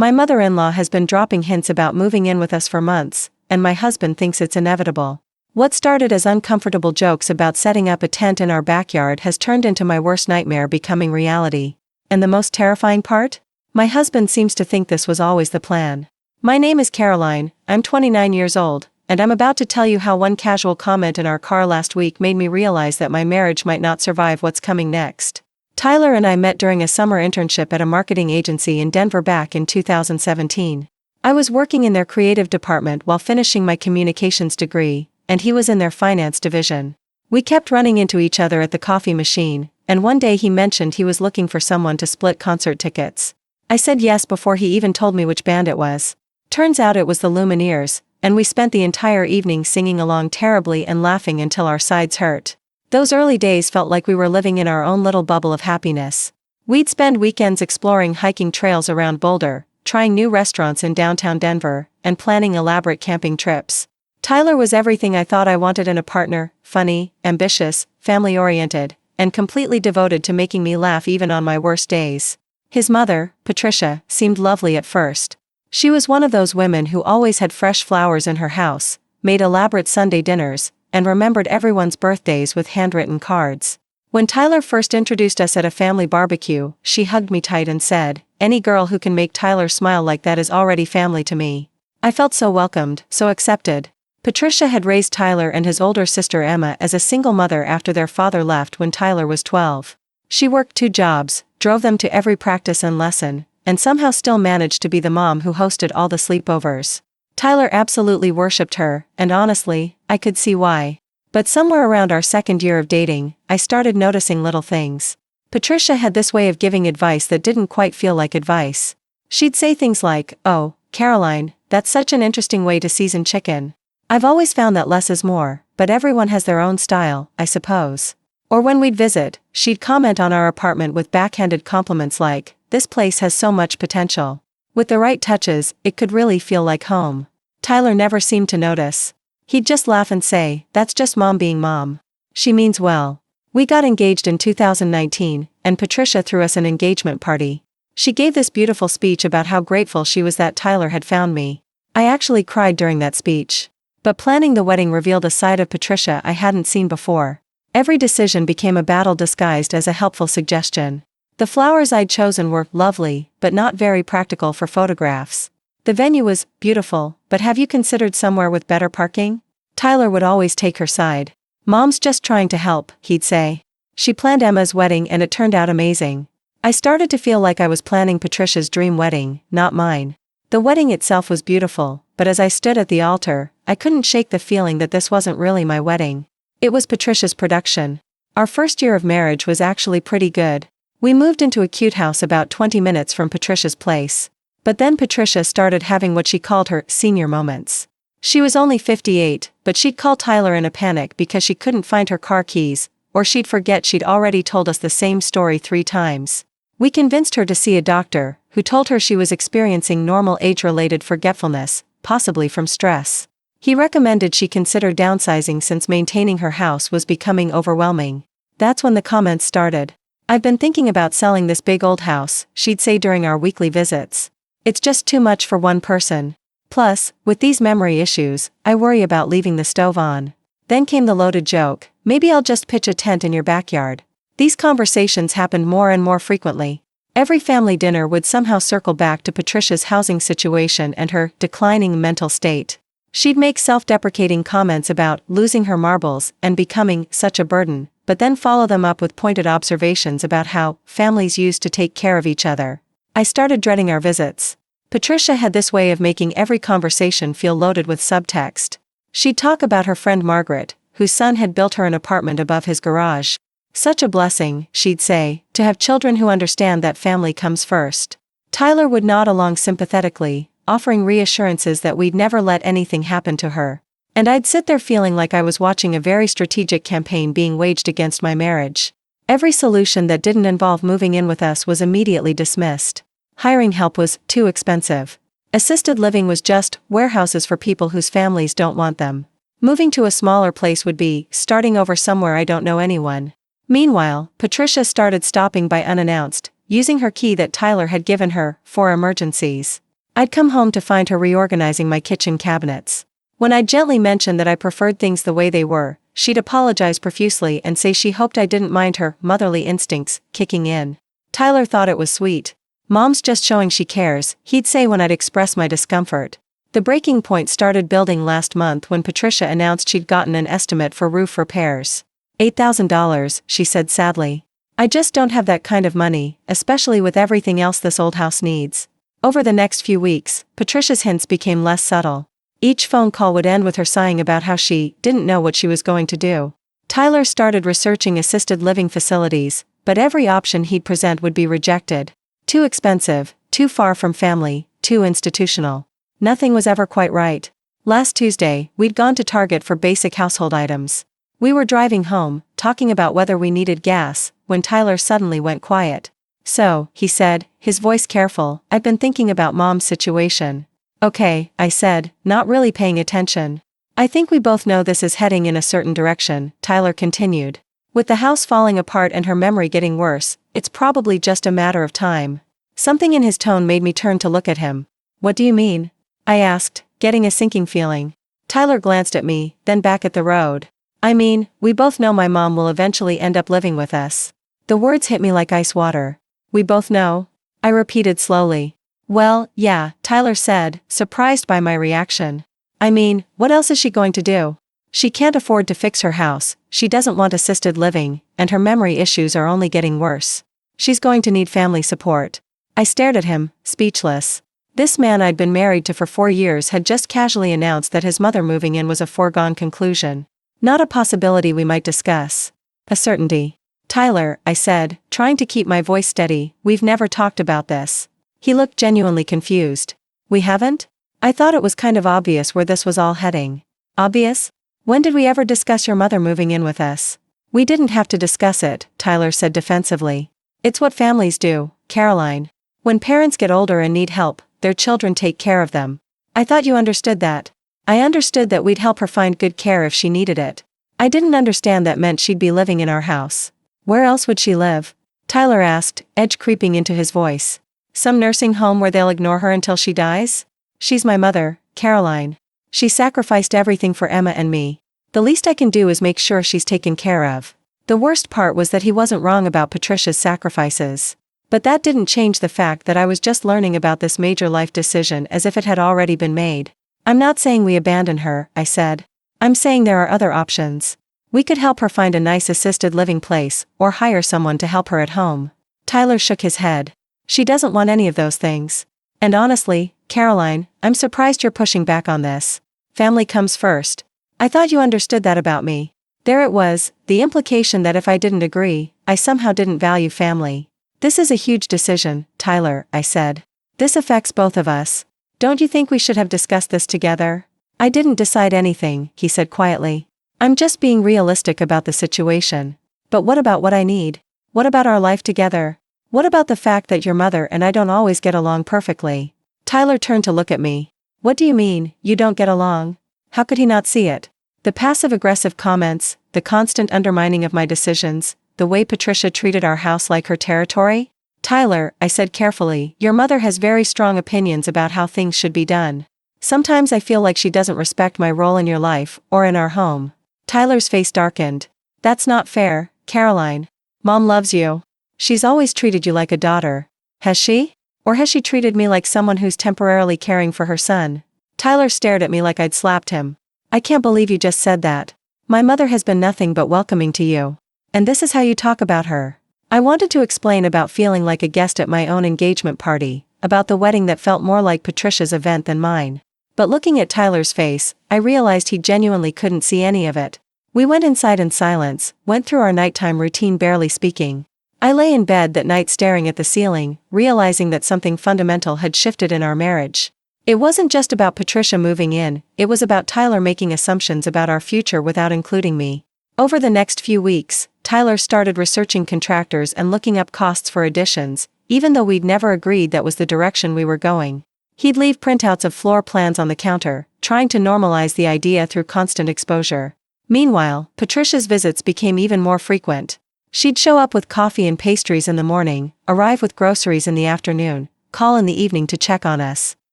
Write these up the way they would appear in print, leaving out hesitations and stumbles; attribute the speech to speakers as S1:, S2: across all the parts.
S1: My mother-in-law has been dropping hints about moving in with us for months, and my husband thinks it's inevitable. What started as uncomfortable jokes about setting up a tent in our backyard has turned into my worst nightmare becoming reality. And the most terrifying part? My husband seems to think this was always the plan. My name is Caroline, I'm 29 years old, and I'm about to tell you how one casual comment in our car last week made me realize that my marriage might not survive what's coming next. Tyler and I met during a summer internship at a marketing agency in Denver back in 2017. I was working in their creative department while finishing my communications degree, and he was in their finance division. We kept running into each other at the coffee machine, and one day he mentioned he was looking for someone to split concert tickets. I said yes before he even told me which band it was. Turns out it was the Lumineers, and we spent the entire evening singing along terribly and laughing until our sides hurt. Those early days felt like we were living in our own little bubble of happiness. We'd spend weekends exploring hiking trails around Boulder, trying new restaurants in downtown Denver, and planning elaborate camping trips. Tyler was everything I thought I wanted in a partner: funny, ambitious, family-oriented, and completely devoted to making me laugh even on my worst days. His mother, Patricia, seemed lovely at first. She was one of those women who always had fresh flowers in her house, made elaborate Sunday dinners, and remembered everyone's birthdays with handwritten cards. When Tyler first introduced us at a family barbecue, she hugged me tight and said, "Any girl who can make Tyler smile like that is already family to me." I felt so welcomed, so accepted. Patricia had raised Tyler and his older sister Emma as a single mother after their father left when Tyler was 12. She worked 2 jobs, drove them to every practice and lesson, and somehow still managed to be the mom who hosted all the sleepovers. Tyler absolutely worshipped her, and honestly, I could see why. But somewhere around our second year of dating, I started noticing little things. Patricia had this way of giving advice that didn't quite feel like advice. She'd say things like, "Oh, Caroline, that's such an interesting way to season chicken. I've always found that less is more, but everyone has their own style, I suppose." Or when we'd visit, she'd comment on our apartment with backhanded compliments like, "This place has so much potential. With the right touches, it could really feel like home." Tyler never seemed to notice. He'd just laugh and say, "That's just mom being mom. She means well." We got engaged in 2019, and Patricia threw us an engagement party. She gave this beautiful speech about how grateful she was that Tyler had found me. I actually cried during that speech. But planning the wedding revealed a side of Patricia I hadn't seen before. Every decision became a battle disguised as a helpful suggestion. The flowers I'd chosen were lovely, but not very practical for photographs. The venue was beautiful, but have you considered somewhere with better parking? Tyler would always take her side. "Mom's just trying to help," he'd say. She planned Emma's wedding and it turned out amazing. I started to feel like I was planning Patricia's dream wedding, not mine. The wedding itself was beautiful, but as I stood at the altar, I couldn't shake the feeling that this wasn't really my wedding. It was Patricia's production. Our first year of marriage was actually pretty good. We moved into a cute house about 20 minutes from Patricia's place. But then Patricia started having what she called her senior moments. She was only 58, but she'd call Tyler in a panic because she couldn't find her car keys, or she'd forget she'd already told us the same story 3 times. We convinced her to see a doctor, who told her she was experiencing normal age-related forgetfulness, possibly from stress. He recommended she consider downsizing since maintaining her house was becoming overwhelming. That's when the comments started. "I've been thinking about selling this big old house," she'd say during our weekly visits. "It's just too much for one person. Plus, with these memory issues, I worry about leaving the stove on." Then came the loaded joke, "Maybe I'll just pitch a tent in your backyard." These conversations happened more and more frequently. Every family dinner would somehow circle back to Patricia's housing situation and her declining mental state. She'd make self-deprecating comments about losing her marbles and becoming such a burden, but then follow them up with pointed observations about how families used to take care of each other. I started dreading our visits. Patricia had this way of making every conversation feel loaded with subtext. She'd talk about her friend Margaret, whose son had built her an apartment above his garage. "Such a blessing," she'd say, "to have children who understand that family comes first." Tyler would nod along sympathetically, offering reassurances that we'd never let anything happen to her. And I'd sit there feeling like I was watching a very strategic campaign being waged against my marriage. Every solution that didn't involve moving in with us was immediately dismissed. Hiring help was too expensive. Assisted living was just warehouses for people whose families don't want them. Moving to a smaller place would be starting over somewhere I don't know anyone. Meanwhile, Patricia started stopping by unannounced, using her key that Tyler had given her for emergencies. I'd come home to find her reorganizing my kitchen cabinets. When I'd gently mentioned that I preferred things the way they were, she'd apologize profusely and say she hoped I didn't mind her motherly instincts kicking in. Tyler thought it was sweet. "Mom's just showing she cares," he'd say when I'd express my discomfort. The breaking point started building last month when Patricia announced she'd gotten an estimate for roof repairs. $8,000, she said sadly. "I just don't have that kind of money, especially with everything else this old house needs." Over the next few weeks, Patricia's hints became less subtle. Each phone call would end with her sighing about how she didn't know what she was going to do. Tyler started researching assisted living facilities, but every option he'd present would be rejected. Too expensive, too far from family, too institutional. Nothing was ever quite right. Last Tuesday, we'd gone to Target for basic household items. We were driving home, talking about whether we needed gas, when Tyler suddenly went quiet. "So," he said, his voice careful, "I've been thinking about Mom's situation." "Okay," I said, not really paying attention. "I think we both know this is heading in a certain direction," Tyler continued. "With the house falling apart and her memory getting worse, it's probably just a matter of time." Something in his tone made me turn to look at him. "What do you mean?" I asked, getting a sinking feeling. Tyler glanced at me, then back at the road. "I mean, we both know my mom will eventually end up living with us." The words hit me like ice water. "We both know?" I repeated slowly. "Well, yeah," Tyler said, surprised by my reaction. "I mean, what else is she going to do? She can't afford to fix her house, she doesn't want assisted living, and her memory issues are only getting worse. She's going to need family support." I stared at him, speechless. This man I'd been married to for 4 years had just casually announced that his mother moving in was a foregone conclusion. Not a possibility we might discuss. A certainty. "Tyler," I said, trying to keep my voice steady, "we've never talked about this." He looked genuinely confused. "We haven't? I thought it was kind of obvious where this was all heading." "Obvious? When did we ever discuss your mother moving in with us?" "We didn't have to discuss it," Tyler said defensively. "It's what families do, Caroline. When parents get older and need help, their children take care of them. I thought you understood that." "I understood that we'd help her find good care if she needed it. I didn't understand that meant she'd be living in our house." "Where else would she live?" Tyler asked, edge creeping into his voice. "Some nursing home where they'll ignore her until she dies? She's my mother, Caroline. She sacrificed everything for Emma and me. The least I can do is make sure she's taken care of." The worst part was that he wasn't wrong about Patricia's sacrifices. But that didn't change the fact that I was just learning about this major life decision as if it had already been made. "I'm not saying we abandon her," I said. "I'm saying there are other options. We could help her find a nice assisted living place, or hire someone to help her at home." Tyler shook his head. "She doesn't want any of those things. And honestly, Caroline, I'm surprised you're pushing back on this. Family comes first. I thought you understood that about me." There it was, the implication that if I didn't agree, I somehow didn't value family. "This is a huge decision, Tyler," I said. "This affects both of us. Don't you think we should have discussed this together?" "I didn't decide anything," he said quietly. "I'm just being realistic about the situation. But what about what I need? What about our life together? What about the fact that your mother and I don't always get along perfectly?" Tyler turned to look at me. "What do you mean, you don't get along?" How could he not see it? The passive-aggressive comments, the constant undermining of my decisions, the way Patricia treated our house like her territory? "Tyler," I said carefully, "your mother has very strong opinions about how things should be done. Sometimes I feel like she doesn't respect my role in your life, or in our home." Tyler's face darkened. "That's not fair, Caroline. Mom loves you. She's always treated you like a daughter. Has she? Or has she treated me like someone who's temporarily caring for her son?" Tyler stared at me like I'd slapped him. "I can't believe you just said that. My mother has been nothing but welcoming to you. And this is how you talk about her." I wanted to explain about feeling like a guest at my own engagement party, about the wedding that felt more like Patricia's event than mine. But looking at Tyler's face, I realized he genuinely couldn't see any of it. We went inside in silence, went through our nighttime routine barely speaking. I lay in bed that night staring at the ceiling, realizing that something fundamental had shifted in our marriage. It wasn't just about Patricia moving in, it was about Tyler making assumptions about our future without including me. Over the next few weeks, Tyler started researching contractors and looking up costs for additions, even though we'd never agreed that was the direction we were going. He'd leave printouts of floor plans on the counter, trying to normalize the idea through constant exposure. Meanwhile, Patricia's visits became even more frequent. She'd show up with coffee and pastries in the morning, arrive with groceries in the afternoon, call in the evening to check on us.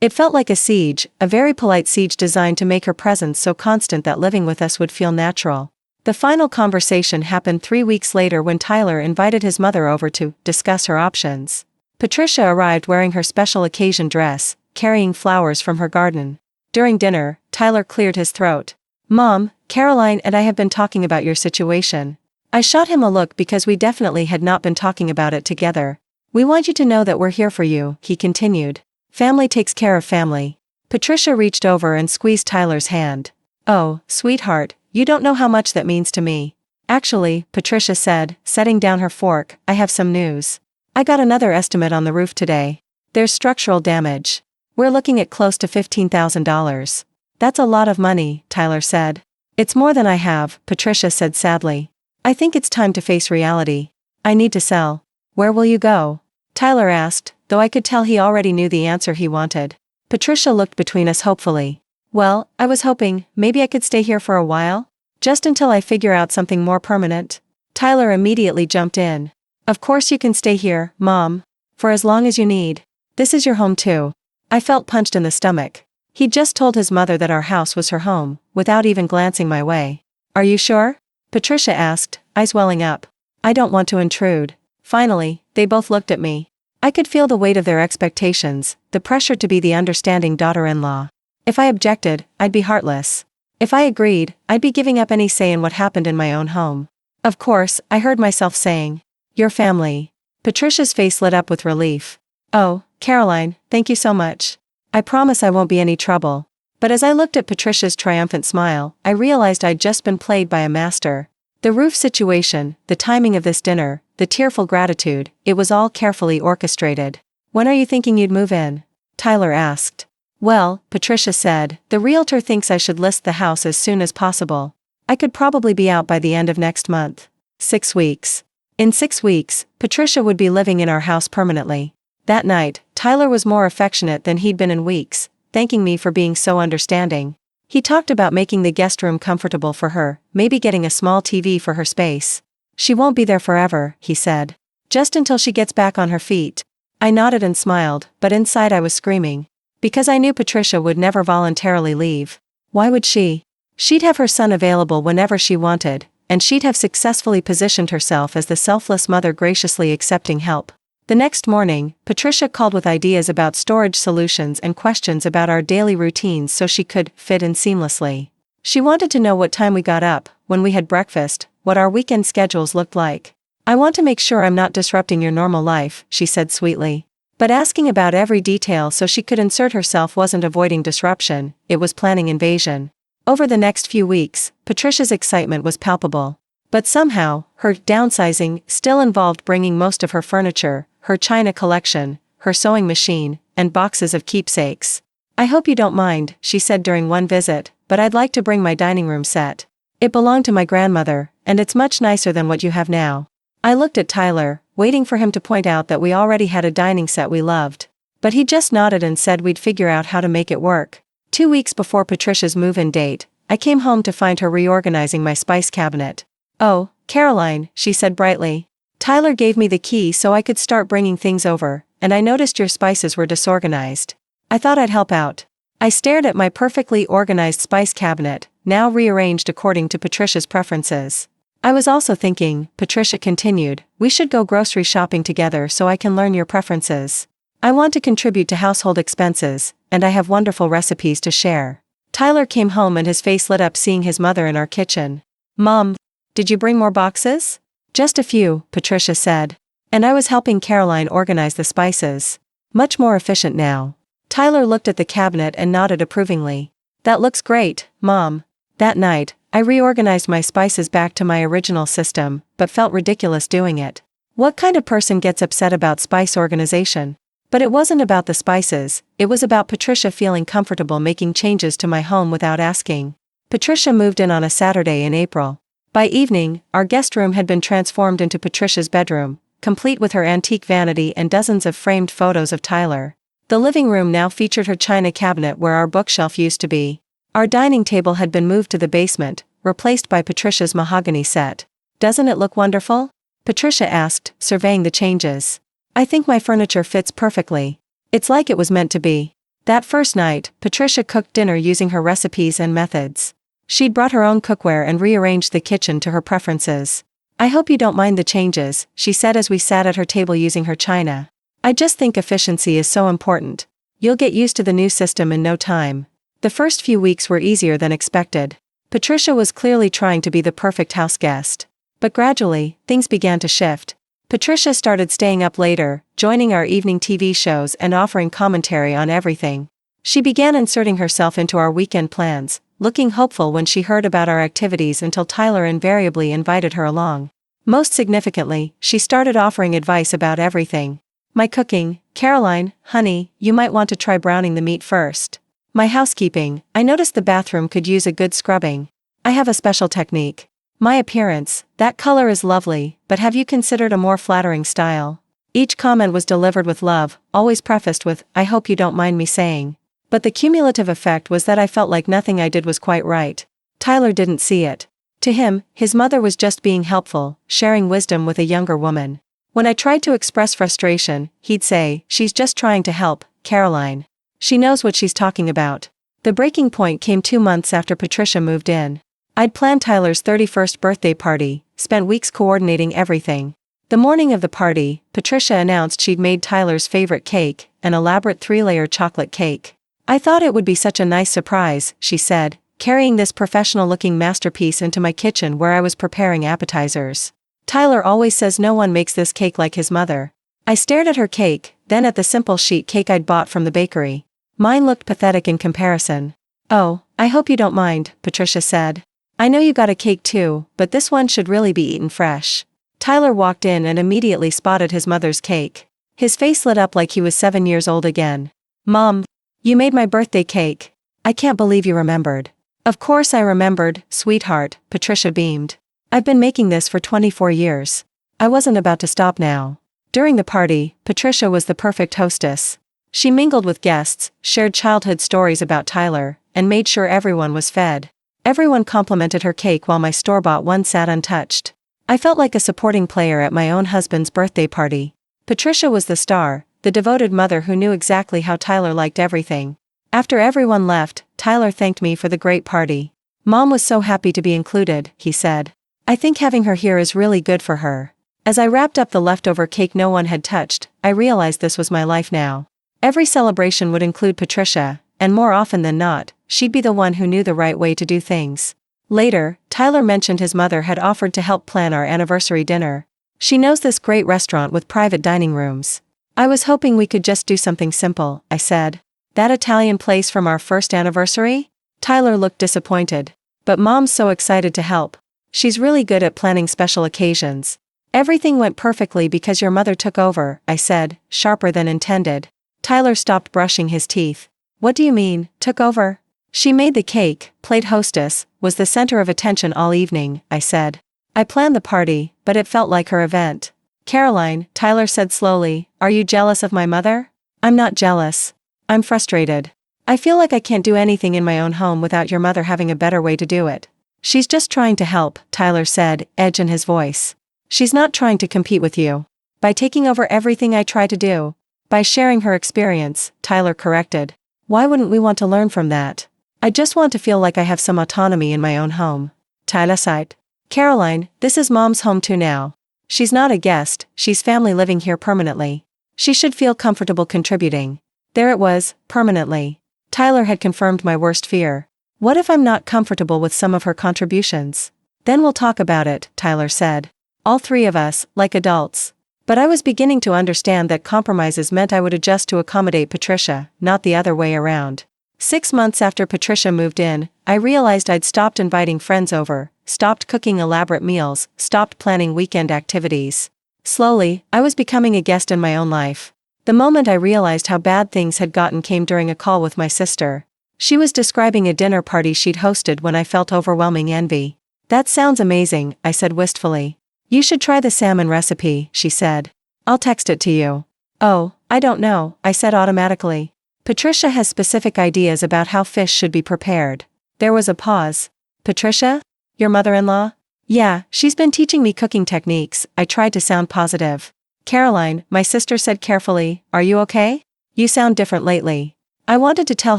S1: It felt like a siege, a very polite siege designed to make her presence so constant that living with us would feel natural. The final conversation happened 3 weeks later when Tyler invited his mother over to discuss her options. Patricia arrived wearing her special occasion dress, carrying flowers from her garden. During dinner, Tyler cleared his throat. "Mom, Caroline and I have been talking about your situation." I shot him a look because we definitely had not been talking about it together. "We want you to know that we're here for you," he continued. "Family takes care of family." Patricia reached over and squeezed Tyler's hand. "Oh, sweetheart, you don't know how much that means to me." "Actually," Patricia said, setting down her fork, "I have some news. I got another estimate on the roof today. There's structural damage. We're looking at close to $15,000. "That's a lot of money," Tyler said. "It's more than I have," Patricia said sadly. "I think it's time to face reality. I need to sell." "Where will you go?" Tyler asked, though I could tell he already knew the answer he wanted. Patricia looked between us hopefully. "Well, I was hoping, maybe I could stay here for a while? Just until I figure out something more permanent." Tyler immediately jumped in. "Of course you can stay here, Mom. For as long as you need. This is your home too." I felt punched in the stomach. He'd just told his mother that our house was her home, without even glancing my way. "Are you sure?" Patricia asked, eyes welling up. "I don't want to intrude." Finally, they both looked at me. I could feel the weight of their expectations, the pressure to be the understanding daughter-in-law. If I objected, I'd be heartless. If I agreed, I'd be giving up any say in what happened in my own home. Of course, I heard myself saying, "Your family." Patricia's face lit up with relief. "Oh, Caroline, thank you so much. I promise I won't be any trouble." But as I looked at Patricia's triumphant smile, I realized I'd just been played by a master. The roof situation, the timing of this dinner, the tearful gratitude, it was all carefully orchestrated. "When are you thinking you'd move in?" Tyler asked. "Well," Patricia said, "the realtor thinks I should list the house as soon as possible. I could probably be out by the end of next month." 6 weeks. In 6 weeks, Patricia would be living in our house permanently. That night, Tyler was more affectionate than he'd been in weeks, thanking me for being so understanding. He talked about making the guest room comfortable for her, maybe getting a small TV for her space. "She won't be there forever," he said. "Just until she gets back on her feet." I nodded and smiled, but inside I was screaming. Because I knew Patricia would never voluntarily leave. Why would she? She'd have her son available whenever she wanted, and she'd have successfully positioned herself as the selfless mother graciously accepting help. The next morning, Patricia called with ideas about storage solutions and questions about our daily routines so she could fit in seamlessly. She wanted to know what time we got up, when we had breakfast, what our weekend schedules looked like. "I want to make sure I'm not disrupting your normal life," she said sweetly. But asking about every detail so she could insert herself wasn't avoiding disruption, it was planning invasion. Over the next few weeks, Patricia's excitement was palpable. But somehow, her downsizing still involved bringing most of her furniture, her china collection, her sewing machine, and boxes of keepsakes. "I hope you don't mind," she said during one visit, "but I'd like to bring my dining room set. It belonged to my grandmother, and it's much nicer than what you have now." I looked at Tyler, waiting for him to point out that we already had a dining set we loved. But he just nodded and said we'd figure out how to make it work. 2 weeks before Patricia's move-in date, I came home to find her reorganizing my spice cabinet. "Oh, Caroline," she said brightly. "Tyler gave me the key so I could start bringing things over, and I noticed your spices were disorganized. I thought I'd help out." I stared at my perfectly organized spice cabinet, now rearranged according to Patricia's preferences. "I was also thinking," Patricia continued, "we should go grocery shopping together so I can learn your preferences. I want to contribute to household expenses, and I have wonderful recipes to share." Tyler came home and his face lit up seeing his mother in our kitchen. "Mom, did you bring more boxes?" "Just a few," Patricia said. And I was helping Caroline organize the spices. "Much more efficient now." Tyler looked at the cabinet and nodded approvingly. "That looks great, Mom." That night, I reorganized my spices back to my original system, but felt ridiculous doing it. What kind of person gets upset about spice organization? But it wasn't about the spices, it was about Patricia feeling comfortable making changes to my home without asking. Patricia moved in on a Saturday in April. By evening, our guest room had been transformed into Patricia's bedroom, complete with her antique vanity and dozens of framed photos of Tyler. The living room now featured her china cabinet where our bookshelf used to be. Our dining table had been moved to the basement, replaced by Patricia's mahogany set. "Doesn't it look wonderful?" Patricia asked, surveying the changes. "I think my furniture fits perfectly. It's like it was meant to be." That first night, Patricia cooked dinner using her recipes and methods. She'd brought her own cookware and rearranged the kitchen to her preferences. "I hope you don't mind the changes," she said as we sat at her table using her china. "I just think efficiency is so important. You'll get used to the new system in no time." The first few weeks were easier than expected. Patricia was clearly trying to be the perfect house guest. But gradually, things began to shift. Patricia started staying up later, joining our evening TV shows and offering commentary on everything. She began inserting herself into our weekend plans, looking hopeful when she heard about our activities until Tyler invariably invited her along. Most significantly, she started offering advice about everything. My cooking: "Caroline, honey, you might want to try browning the meat first." My housekeeping: "I noticed the bathroom could use a good scrubbing. I have a special technique." My appearance: "That color is lovely, but have you considered a more flattering style?" Each comment was delivered with love, always prefaced with, "I hope you don't mind me saying." But the cumulative effect was that I felt like nothing I did was quite right. Tyler didn't see it. To him, his mother was just being helpful, sharing wisdom with a younger woman. When I tried to express frustration, he'd say, "She's just trying to help, Caroline. She knows what she's talking about." The breaking point came 2 months after Patricia moved in. I'd planned Tyler's 31st birthday party, spent weeks coordinating everything. The morning of the party, Patricia announced she'd made Tyler's favorite cake, an elaborate 3-layer chocolate cake. "I thought it would be such a nice surprise," she said, carrying this professional-looking masterpiece into my kitchen where I was preparing appetizers. "Tyler always says no one makes this cake like his mother." I stared at her cake, then at the simple sheet cake I'd bought from the bakery. Mine looked pathetic in comparison. "Oh, I hope you don't mind," Patricia said. "I know you got a cake too, but this one should really be eaten fresh." Tyler walked in and immediately spotted his mother's cake. His face lit up like he was 7 years old again. "Mom, you made my birthday cake. I can't believe you remembered." "Of course I remembered, sweetheart," Patricia beamed. "I've been making this for 24 years. I wasn't about to stop now." During the party, Patricia was the perfect hostess. She mingled with guests, shared childhood stories about Tyler, and made sure everyone was fed. Everyone complimented her cake while my store-bought one sat untouched. I felt like a supporting player at my own husband's birthday party. Patricia was the star, the devoted mother who knew exactly how Tyler liked everything. After everyone left, Tyler thanked me for the great party. "Mom was so happy to be included," he said. "I think having her here is really good for her." As I wrapped up the leftover cake no one had touched, I realized this was my life now. Every celebration would include Patricia, and more often than not, she'd be the one who knew the right way to do things. Later, Tyler mentioned his mother had offered to help plan our anniversary dinner. "She knows this great restaurant with private dining rooms." "I was hoping we could just do something simple," I said. "That Italian place from our first anniversary?" Tyler looked disappointed. "But Mom's so excited to help. She's really good at planning special occasions." "Everything went perfectly because your mother took over," I said, sharper than intended. Tyler stopped brushing his teeth. "What do you mean, took over?" "She made the cake, played hostess, was the center of attention all evening," I said. "I planned the party, but it felt like her event." "Caroline," Tyler said slowly, "are you jealous of my mother?" "I'm not jealous. I'm frustrated. I feel like I can't do anything in my own home without your mother having a better way to do it." "She's just trying to help," Tyler said, edge in his voice. "She's not trying to compete with you. By taking over everything I try to do." "By sharing her experience," Tyler corrected. "Why wouldn't we want to learn from that?" "I just want to feel like I have some autonomy in my own home." Tyler sighed. "Caroline, this is Mom's home too now. She's not a guest, she's family living here permanently. She should feel comfortable contributing." There it was, permanently. Tyler had confirmed my worst fear. What if I'm not comfortable with some of her contributions? "Then we'll talk about it," Tyler said. "All 3 of us, like adults." But I was beginning to understand that compromises meant I would adjust to accommodate Patricia, not the other way around. 6 months after Patricia moved in, I realized I'd stopped inviting friends over, stopped cooking elaborate meals, stopped planning weekend activities. Slowly, I was becoming a guest in my own life. The moment I realized how bad things had gotten came during a call with my sister. She was describing a dinner party she'd hosted when I felt overwhelming envy. "That sounds amazing," I said wistfully. "You should try the salmon recipe," she said. "I'll text it to you." "Oh, I don't know," I said automatically. "Patricia has specific ideas about how fish should be prepared." There was a pause. "Patricia? Your mother-in-law?" "Yeah, she's been teaching me cooking techniques," I tried to sound positive. "Caroline," my sister said carefully, "are you okay? You sound different lately." I wanted to tell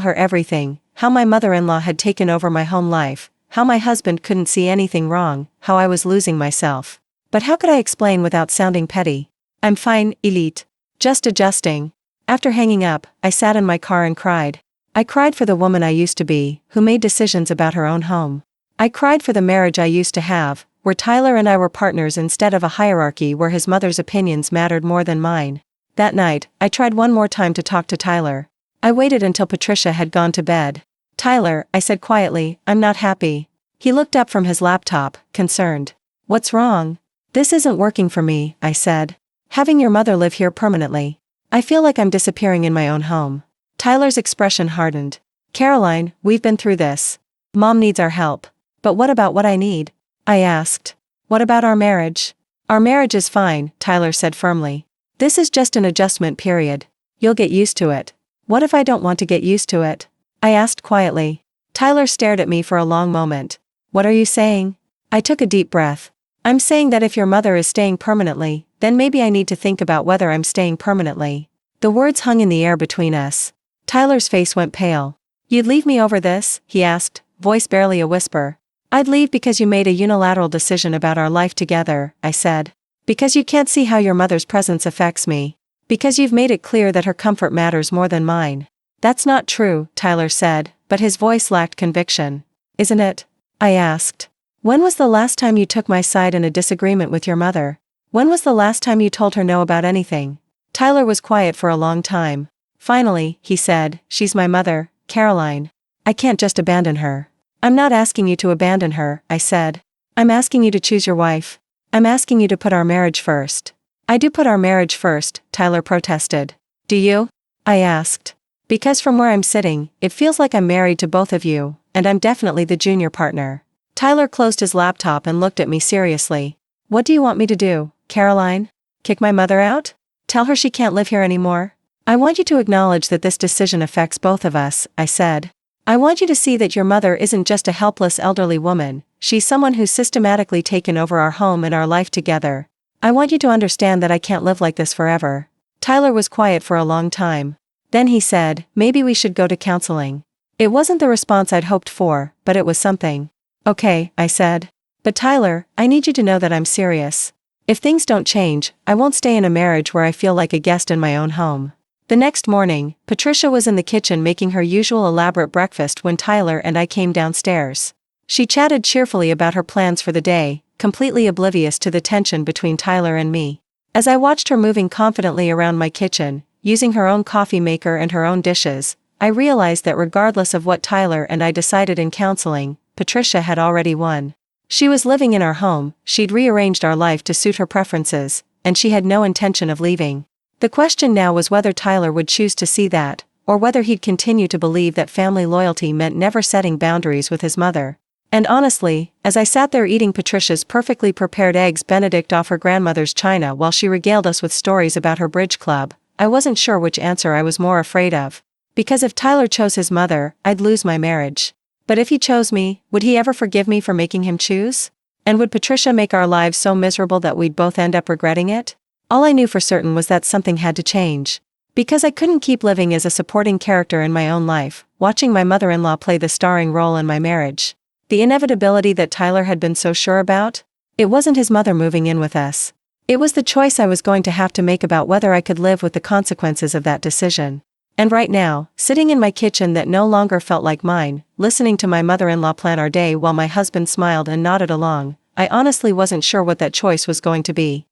S1: her everything, how my mother-in-law had taken over my home life, how my husband couldn't see anything wrong, how I was losing myself. But how could I explain without sounding petty? I'm fine, Elite. Just adjusting. After hanging up, I sat in my car and cried. I cried for the woman I used to be, who made decisions about her own home. I cried for the marriage I used to have, where Tyler and I were partners instead of a hierarchy where his mother's opinions mattered more than mine. That night, I tried one more time to talk to Tyler. I waited until Patricia had gone to bed. Tyler, I said quietly, I'm not happy. He looked up from his laptop, concerned. What's wrong? This isn't working for me, I said. Having your mother live here permanently. I feel like I'm disappearing in my own home. Tyler's expression hardened. Caroline, we've been through this. Mom needs our help. But what about what I need? I asked. What about our marriage? Our marriage is fine, Tyler said firmly. This is just an adjustment period. You'll get used to it. What if I don't want to get used to it? I asked quietly. Tyler stared at me for a long moment. What are you saying? I took a deep breath. I'm saying that if your mother is staying permanently, then maybe I need to think about whether I'm staying permanently. The words hung in the air between us. Tyler's face went pale. You'd leave me over this? He asked, voice barely a whisper. I'd leave because you made a unilateral decision about our life together, I said. Because you can't see how your mother's presence affects me. Because you've made it clear that her comfort matters more than mine. That's not true, Tyler said, but his voice lacked conviction. Isn't it? I asked. When was the last time you took my side in a disagreement with your mother? When was the last time you told her no about anything? Tyler was quiet for a long time. Finally, he said, she's my mother, Caroline. I can't just abandon her. I'm not asking you to abandon her, I said. I'm asking you to choose your wife. I'm asking you to put our marriage first. I do put our marriage first, Tyler protested. Do you? I asked. Because from where I'm sitting, it feels like I'm married to both of you, and I'm definitely the junior partner. Tyler closed his laptop and looked at me seriously. What do you want me to do, Caroline? Kick my mother out? Tell her she can't live here anymore? I want you to acknowledge that this decision affects both of us, I said. I want you to see that your mother isn't just a helpless elderly woman, she's someone who's systematically taken over our home and our life together. I want you to understand that I can't live like this forever. Tyler was quiet for a long time. Then he said, maybe we should go to counseling. It wasn't the response I'd hoped for, but it was something. Okay, I said. But Tyler, I need you to know that I'm serious. If things don't change, I won't stay in a marriage where I feel like a guest in my own home. The next morning, Patricia was in the kitchen making her usual elaborate breakfast when Tyler and I came downstairs. She chatted cheerfully about her plans for the day, completely oblivious to the tension between Tyler and me. As I watched her moving confidently around my kitchen, using her own coffee maker and her own dishes, I realized that regardless of what Tyler and I decided in counseling, Patricia had already won. She was living in our home, she'd rearranged our life to suit her preferences, and she had no intention of leaving. The question now was whether Tyler would choose to see that, or whether he'd continue to believe that family loyalty meant never setting boundaries with his mother. And honestly, as I sat there eating Patricia's perfectly prepared eggs Benedict off her grandmother's china while she regaled us with stories about her bridge club, I wasn't sure which answer I was more afraid of. Because if Tyler chose his mother, I'd lose my marriage. But if he chose me, would he ever forgive me for making him choose? And would Patricia make our lives so miserable that we'd both end up regretting it? All I knew for certain was that something had to change. Because I couldn't keep living as a supporting character in my own life, watching my mother-in-law play the starring role in my marriage. The inevitability that Tyler had been so sure about? It wasn't his mother moving in with us. It was the choice I was going to have to make about whether I could live with the consequences of that decision. And right now, sitting in my kitchen that no longer felt like mine, listening to my mother-in-law plan our day while my husband smiled and nodded along, I honestly wasn't sure what that choice was going to be.